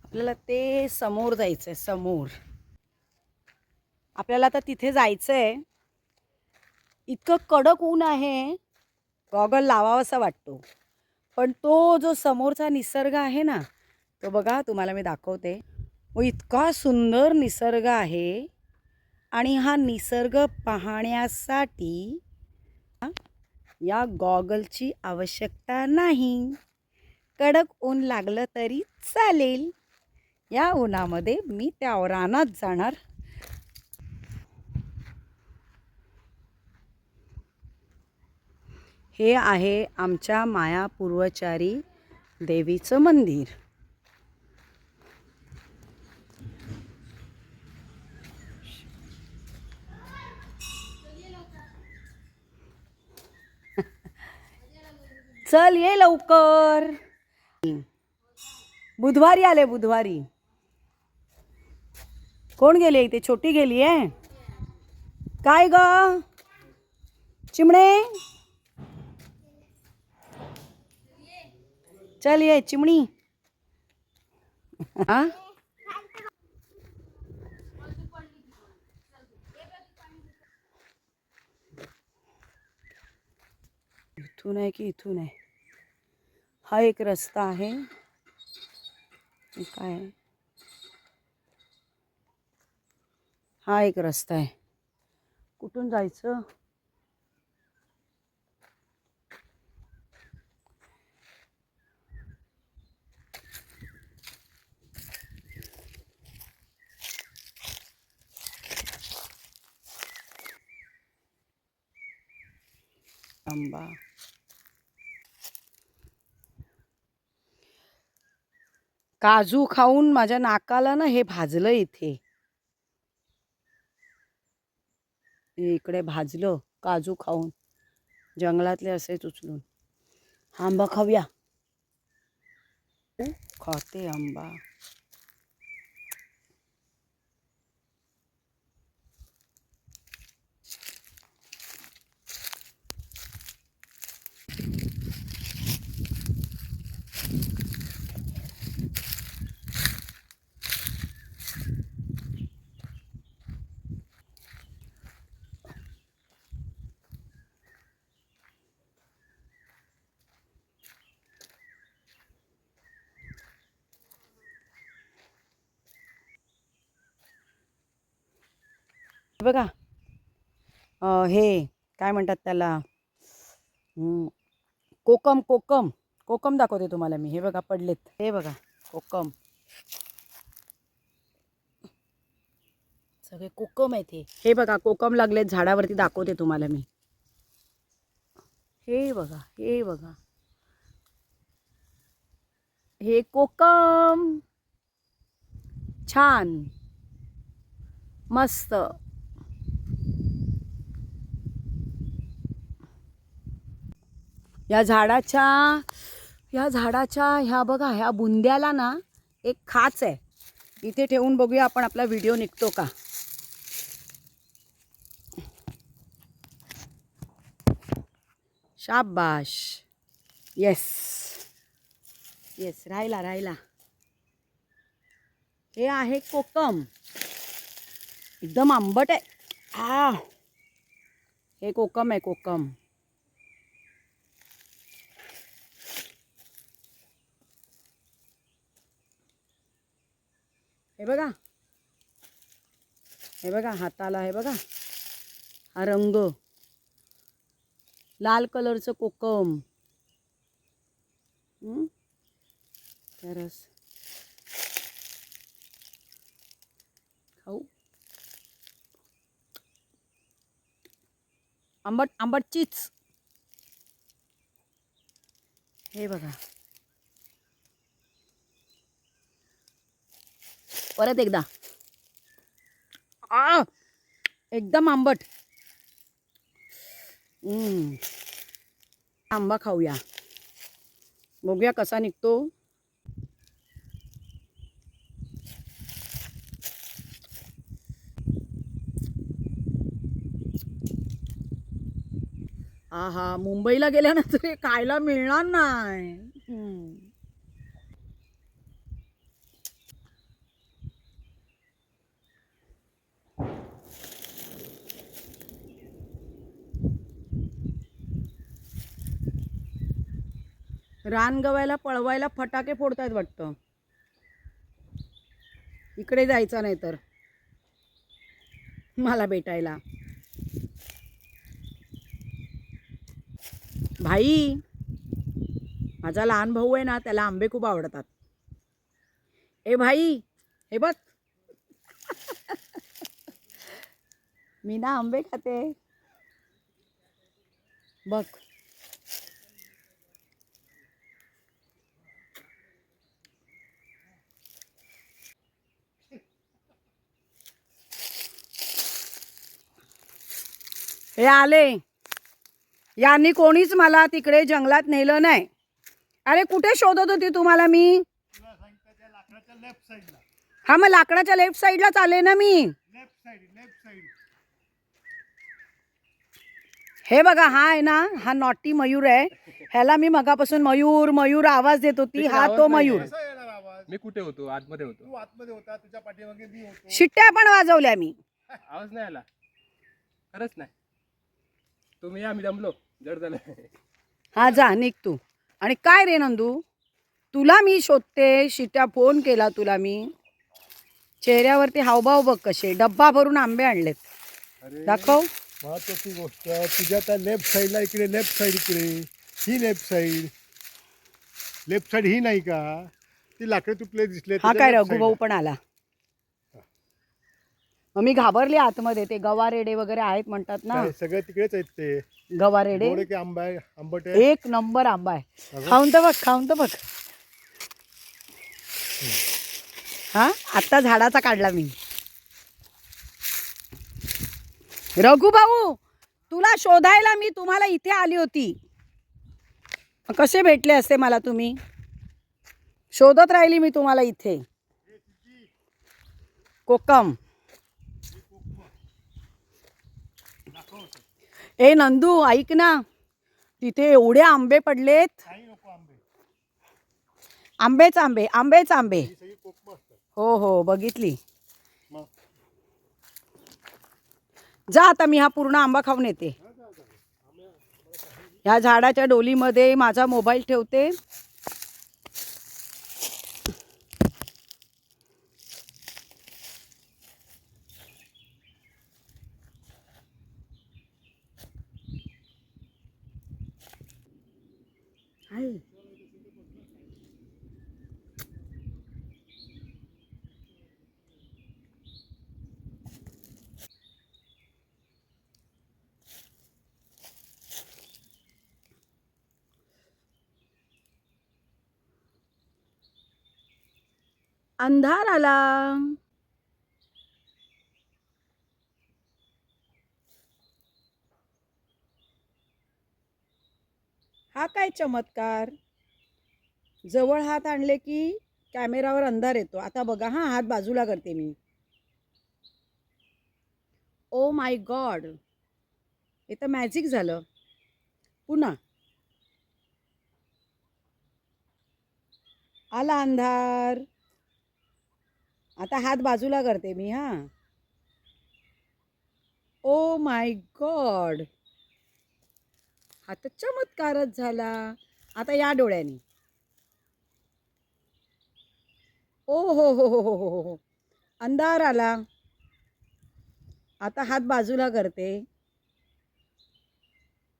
आपल्याला ते समोर जायचं आहे. समोर आपल्याला आता तिथे जायचं आहे. इतकं कडक ऊन आहे, गॉगल लावावासा वाटतो. पण तो जो समोरचा निसर्ग आहे ना, तो बघा तुम्हाला मी दाखवते. व इतका सुंदर निसर्ग आहे आणि हा निसर्ग पाहण्यासाठी या गॉगलची आवश्यकता नाही. कडक ऊन लागलं तरी चालेल. या उन्हामध्ये मी त्या रानात जाणार. हे आहे आमच्या माया पूर्वचारी देवीचं मंदिर. चल ये लवकर. बुधवारी आले, बुधवारी. कोण गेले इथे? छोटी गेली आहे काय ग चिमणे? चल ये चिमणी. हा इथून आहे की इथून आहे? हा एक रस्ता आहे. काय आहे? हा एक रस्ता आहे. कुठून जायचं? आंबा. काजू खाऊन माझ्या नाकाला ना हे भाजलं इथे. इकडे भाजलं काजू खाऊन. जंगलातले असेच उचलून. आंबा खाऊया. खाते आंबा. बघा हे काय म्हणतात त्याला? कोकम. कोकम कोकम दाखवते तुम्हाला मी. हे बघा पडलेत. हे बघा कोकम. सगळे कोकम आहेत हे. हे बघा कोकम लागलेत झाडावरती. दाखवते तुम्हाला मी. हे बघा, हे बघा, हे कोकम. छान मस्त. या झाडाच्या ह्या बघा, ह्या बुंद्याला ना एक खाच आहे. इथे ठेवून बघूया आपण आपला व्हिडिओ निघतो का. शाबाश. Yes yes. राहिला राहिला. हे आहे कोकम. एकदम आंबट आहे. हे कोकम आहे कोकम. हे बघा, हे बघा हाताला. हे बघा हा रंग. लाल कलरचं कोकम. तरस खाऊ. आंबट आंबट चीच. हे बघा परत एकदा. एकदम आंबट. आंबा खाऊया. बघूया कसा निघतो. आहा, मुंबईला गेल्यानंतर हे खायला मिळणार नाही. रानगव्याला पळवायला फटाके फोडतायत वाटतं. इकडे जायचं नाही तर मला भेटायला. भाई, माझा लहान भाऊ आहे ना, त्याला आंबे खूप आवडतात. ए भाई, हे बघ. मी ना आंबे खाते बघ. हे आले. यांनी कोणीच मला तिकडे जंगलात नेलं नाही. अरे कुठे शोधत होती तुम्हाला मी? हा, मग लाकडाच्या लेफ्ट साईडलाच आले ना मी. हे बघा, हा आहे ना, हा नॉटी मयूर आहे. ह्याला मी मगापासून मयूर मयूर आवाज देत होती. हा तो मयूर. मी कुठे होतो? आतमध्ये होतो. तू आतमध्ये होता, तुझ्या पाठीमागे मी होतो. शिट्ट्या पण वाजवल्या मी. आवाज नाही आला, खरंच नाही. तुम्ही आम्ही जमलो, जड झालं. हा, जा निघ तू. आणि काय रे नंदू, तुला मी शोधते. शिट्ट्या फोन केला तुला मी. चेहऱ्यावरती हावभाव बघ कसे. डब्बा भरून आंबे आणलेत. अरे दाखव. महत्वाची गोष्ट, तुझ्या त्या लेफ्ट साईडला इकडे लेफ्ट साईड, इकडे ही लेफ्ट साईड. लेफ्ट साईड ही नाही का? ती लाकडे तुटले दिसले. हा काय, रघुभाऊ पण आला. मग मी घाबरले आतमध्ये. ते गवारेडे वगैरे आहेत म्हणतात ना. सगळे तिकडेच आहेत ते गवारेडे. गोड की आंबा आहे, आंबट आहे. एक नंबर आंबा आहे. खाऊन तर बघ, खाऊन तर बघ. हा, आत्ता झाडाचा काढला मी. रघुभाऊ, तुला शोधायला मी तुम्हाला इथे आली होती. कसे भेटले असते मला तुम्ही? शोधत राहिली मी तुम्हाला इथे. कोकम. ए नंदू, ऐक ना, तिथे एवढे आंबे पडलेत. आंबेच आंबे, आंबेच आंबे. हो हो, बघितली. जा आता, मी हा पूर्ण आंबा खाऊन येते. ह्या झाडाच्या डोलीमध्ये माझा मोबाईल ठेवते. अंधार आला. हा काय चमत्कार. जवळ हात आणले की कॅमेरावर अंधार येतो. आता बघा, हा हात बाजूला करते मी. ओ माय गॉड, हे तर मॅजिक झालं. पुन्हा आला अंधार. आता हात बाजूला करते मी. हा, ओ माय गॉड, हा तर चमत्कारच झाला. आता या डोळ्याने. ओ हो, अंधार आला. आता हात बाजूला करते.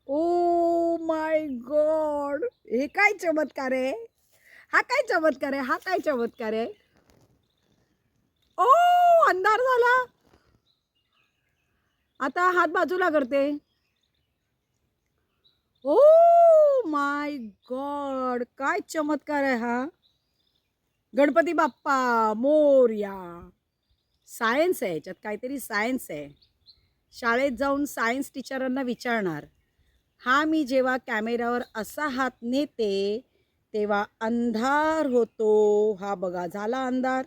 ओ माय गॉड, हे काय चमत्कार आहे. हा काय चमत्कार आहे. हा काय चमत्कार आहे. ओ, अंधार झाला. आता हात बाजूला करते. ओ माय गॉड, काय चमत्कार आहे हा. गणपती बाप्पा मोरया. सायन्स आहे याच्यात, काहीतरी सायन्स आहे. शाळेत जाऊन सायन्स टीचरांना विचारणार. हा, मी जेव्हा कॅमेऱ्यावर असा हात नेते तेव्हा अंधार होतो. हा बघा, झाला अंधार.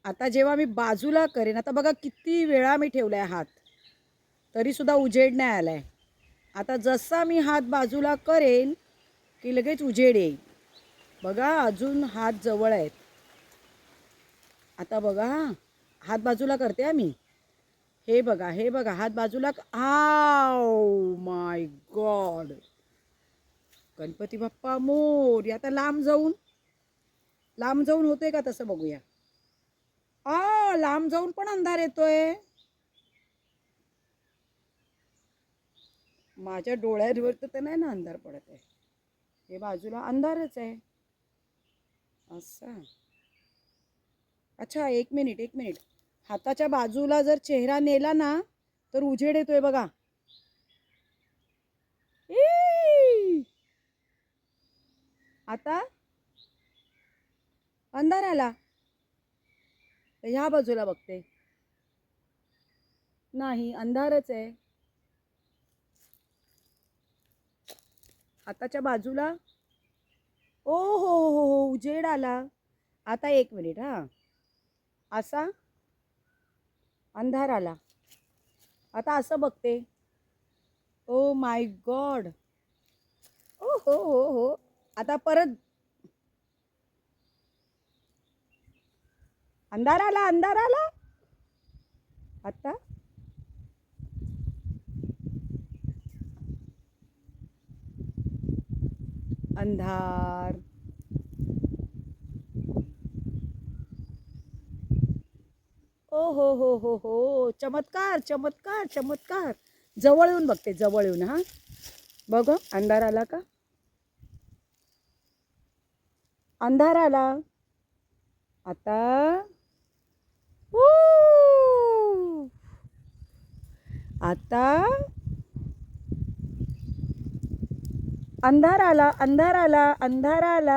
आता जेव्हा मी बाजूला करेन, आता बघा किती वेळा मी ठेवलाय हात, तरीसुद्धा उजेड नाही आलाय. आता जसा मी हात बाजूला करेन की लगेच उजेड येईल. बघा, अजून हात जवळ आहेत. आता बघा, हात बाजूला करते मी. हे बघा, हे बघा, हात बाजूला. आव माय गॉड, गणपती बाप्पा मोरया. आता लांब जाऊन होतंय का तसं बघूया. लांब जाऊन पण अंधार येतोय. माझ्या डोळ्यांवर तर नाही ना अंधार पडत आहे. हे बाजूला अंधारच आहे. असं. अच्छा, एक मिनिट. हाताच्या बाजूला जर चेहरा नेला ना तर उजेड येतोय बघा. ई! आता अंधार आला. ह्या बाजूला बघते. नाही, अंधारच आहे. हाताच्या बाजूला ओ हो, उजेड आला. आता एक मिनिट हा. असा अंधार आला. आता असं बघते. Oh my God. ओ हो. आता परत अंधार आला. आता अंधार. ओ हो. चमत्कार. जवळ येऊन बघते, जवळ येऊन हा. बघ अंधार आला का? अंधार आला. आता आता अंधार आला.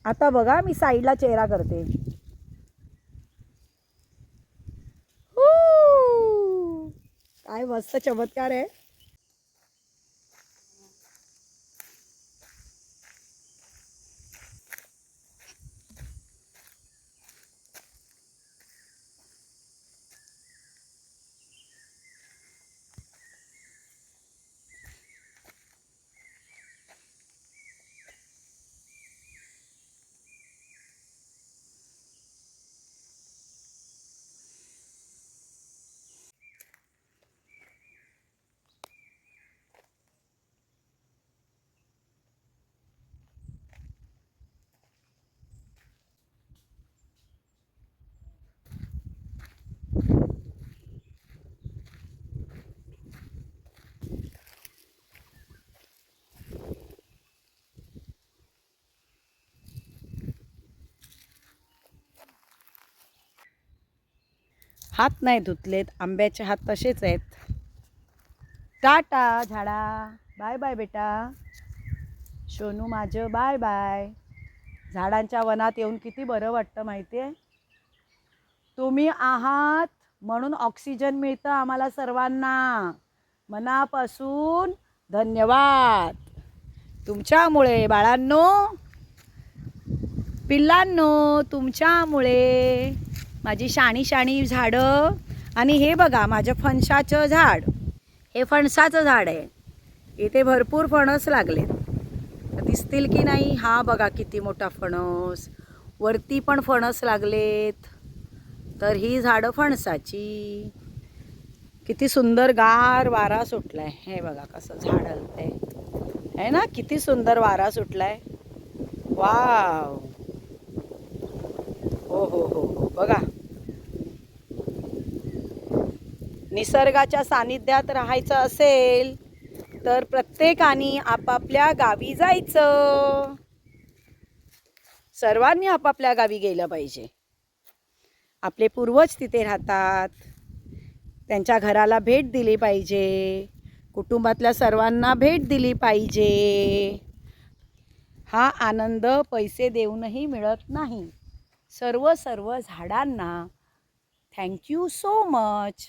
आता बघा मी साईडला चेहरा करते. काय मस्त चमत्कार आहे. हात नाही धुतलेत, आंब्याचे हात तसेच आहेत. टाटा झाडा. बाय बाय बेटा. सोनू माझं बाय बाय. झाडांच्या वनात येऊन किती बरं वाटतं माहिती आहे. तुम्ही आहात म्हणून ऑक्सिजन मिळतं आम्हाला सर्वांना. मनापासून धन्यवाद. तुमच्यामुळे बाळांनो, पिल्लांनो, तुमच्यामुळे माझी शाणी झाडं. आणि हे बघा माझं फणसाचं झाड. हे फणसाचं झाड आहे. इथे भरपूर फणस लागलेत. दिसतील की नाही? हा बघा किती मोठा फणस. वरती पण फणस लागलेत. तर ही झाडं फणसाची. किती सुंदर गार वारा सुटलाय. हे बघा कसं झाड हलतंय आहे ना. किती सुंदर वारा सुटलाय. वाव. हो. बघा, निसर्गाच्या सानिध्यात राहायचं असेल तर प्रत्येकाने आपापल्या गावी जायचं. सर्वांनी आपापल्या गावी गेलं पाहिजे. आपले पूर्वज तिथे राहतात. त्यांच्या घराला भेट दिली पाहिजे. कुटुंबातल्या सर्वांना भेट दिली पाहिजे. हा आनंद पैसे देऊनही मिळत नाही. सर्व झाडांना थँक्यू सो मच.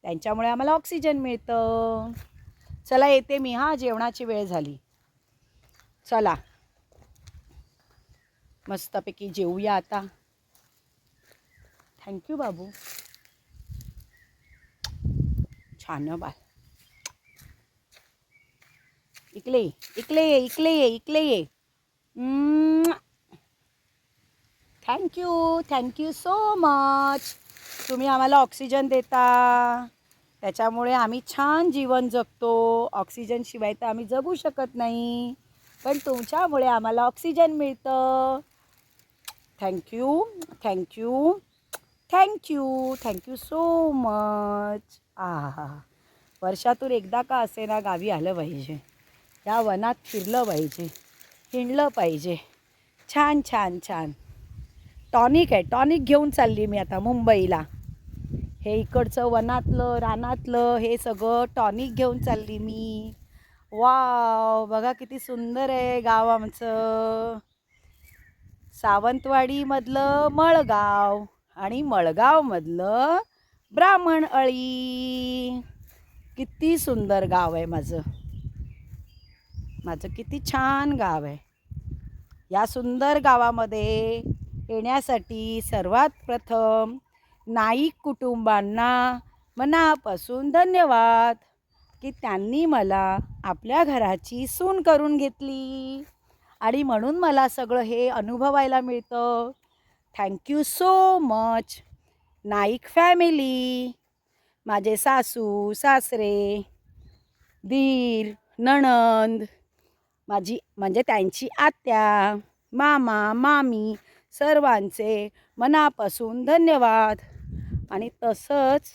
त्यांच्यामुळे आम्हाला ऑक्सिजन मिळतं. चला येते मी हा. जेवणाची वेळ झाली. चला मस्तपैकी जेवूया आता. थँक्यू बाबू. छान बाळ. इकडे ये. Thank you so much. तुम्ही आम्हाला ऑक्सिजन देता त्याच्यामुळे आम्ही छान जीवन जगतो. ऑक्सिजनशिवाय तर आम्ही जगू शकत नाही, पण तुमच्यामुळे आम्हाला ऑक्सिजन मिळतं. Thank you, thank you, thank you, thank you so much. आहा, वर्षातून एकदा का असेना गावी आलं पाहिजे, या वनात फिरलं पाहिजे, हिंडलं पाहिजे. छान छान छान. टॉनिक आहे, टॉनिक घेऊन चालली मी आता मुंबईला. हे इकडचं वनातलं रानातलं हे सगळं टॉनिक घेऊन चालली मी. वाव, बघा किती सुंदर आहे गाव आमचं. सावंतवाडीमधलं मळगाव आणि मळगावमधलं ब्राह्मणअळी. किती सुंदर गाव आहे माझं. माझं किती छान गाव आहे. या सुंदर गावामध्ये येण्यासाठी सर्वात प्रथम नाईक कुटुंबांना मनापासून धन्यवाद की त्यांनी मला आपल्या घराची सून करून घेतली आणि म्हणून मला सगळं हे अनुभवायला मिळतं. Thank you so much Naik family. माझे सासू सासरे, दीर, नणंद, माझी म्हणजे त्यांची आत्या, मामा मामी, सर्वांचे मनापासून धन्यवाद. आणि तसंच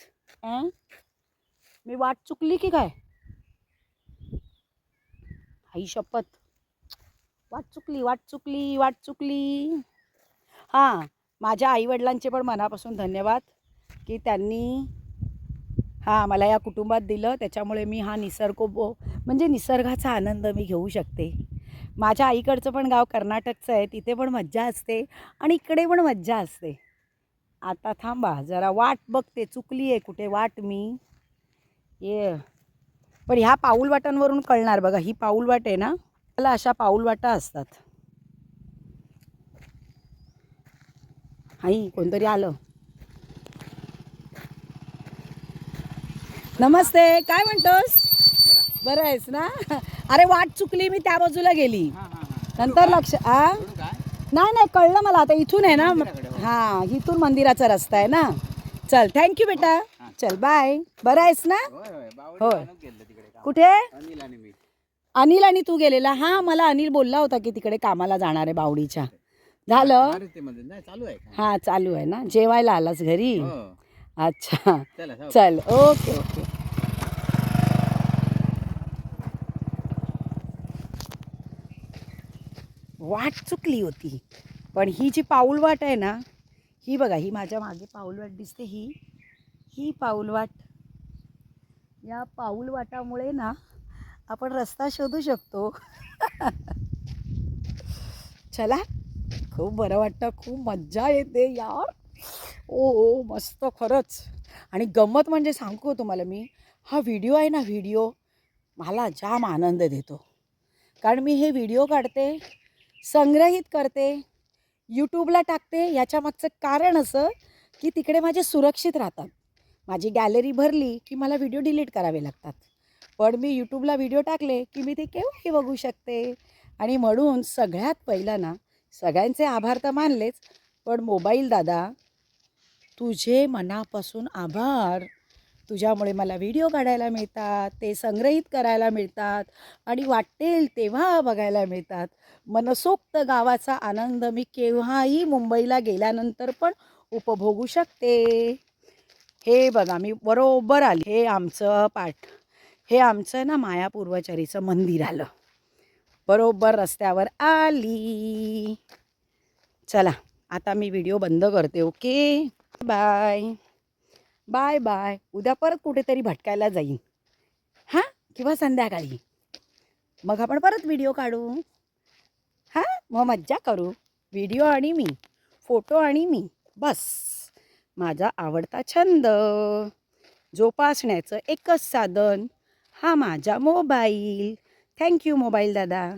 मी वाट चुकली की काय? आई शपथ, वाट चुकली. हां, माझ्या आईवडिलांचे पण मनापासून धन्यवाद की त्यांनी मला या कुटुंबात दिलं. त्याच्यामुळे मी हा म्हणजे निसर्गाचा आनंद मी घेऊ शकते. माझ्या आईकडचं पण गाव कर्नाटकचं आहे, तिथे पण मज्जा असते आणि इकडे पण मज्जा असते. आता थांबा जरा, वाट बघते, चुकली आहे कुठे वाट मी. पण ह्या पाऊलवाटांवरून कळणार बघा. ही पाऊलवाट आहे ना, मला अशा पाऊलवाटा असतात. आई कोणतरी आलं. नमस्ते, काय म्हणतोस? बरं आहेस ना? अरे वाट चुकली, मी त्या बाजूला गेली, नंतर लक्ष नाही कळलं मला. आता इथून आहे ना, हां इथून मंदिराचा रस्ता आहे ना. चल थँक्यू बेटा, चल बाय. बरं आहेस ना? होय. कुठे? अनिल आणि तू गेलेला? हां, मला अनिल बोलला होता की तिकडे कामाला जाणार आहे बावडीच्या. झालं? हां चालू आहे ना. जेवायला आलास घरी? अच्छा चल, ओके ओके. वाट चुकली होती, पण ही जी पाऊलवाट आहे ना, ही बघा, ही माझ्या मागे पाऊलवाट दिसते, ही पाऊलवाट. या पाऊलवाटामुळे ना आपण रस्ता शोधू शकतो. चला, खूप बरं वाटतं, खूप मज्जा येते यार. ओ मस्त खरंच. आणि गंमत म्हणजे सांगू तुम्हाला मी, हा व्हिडिओ आहे ना, व्हिडिओ मला जाम आनंद देतो. कारण मी हे व्हिडिओ काढते, संग्रहित करते, यूट्यूबला टाकते. याच्यामागचं कारण असं की तिकडे माझे सुरक्षित राहतात. माझी गॅलरी भरली की मला व्हिडिओ डिलीट करावे लागतात, पण मी यूट्यूबला व्हिडिओ टाकले की मी ते केव्हाही बघू शकते. आणि म्हणून सगळ्यात पहिला ना, सगळ्यांचे आभार तर मानलेच, पण मोबाईल दादा तुझे मनापासून आभार. तुझ्यामुळे मला व्हिडिओ काढायला मिळतात, ते संग्रहित करायला मिळतात आणि वाटेल तेव्हा बघायला मिळतात. मनसोक्त गावाचा आनंद मी केव्हाही मुंबईला गेल्यानंतर पण उपभोगू शकते. हे बघा, मी बरोबर आली. हे आमचं ना माया पूर्वचारीचं मंदिर आलं. बरोबर रस्त्यावर आली. चला आता मी व्हिडिओ बंद करते. Okay, bye bye bye. उद्या परत कुठेतरी भटकायला जाईन, हां, किंवा संध्याकाळी. मग आपण परत व्हिडिओ काढू, हां, मग मज्जा करू. व्हिडिओ आणि मी, फोटो आणि मी, बस माझा आवडता छंद जोपासण्याचं एकच साधन, हा माझा मोबाईल. थँक्यू मोबाईल दादा.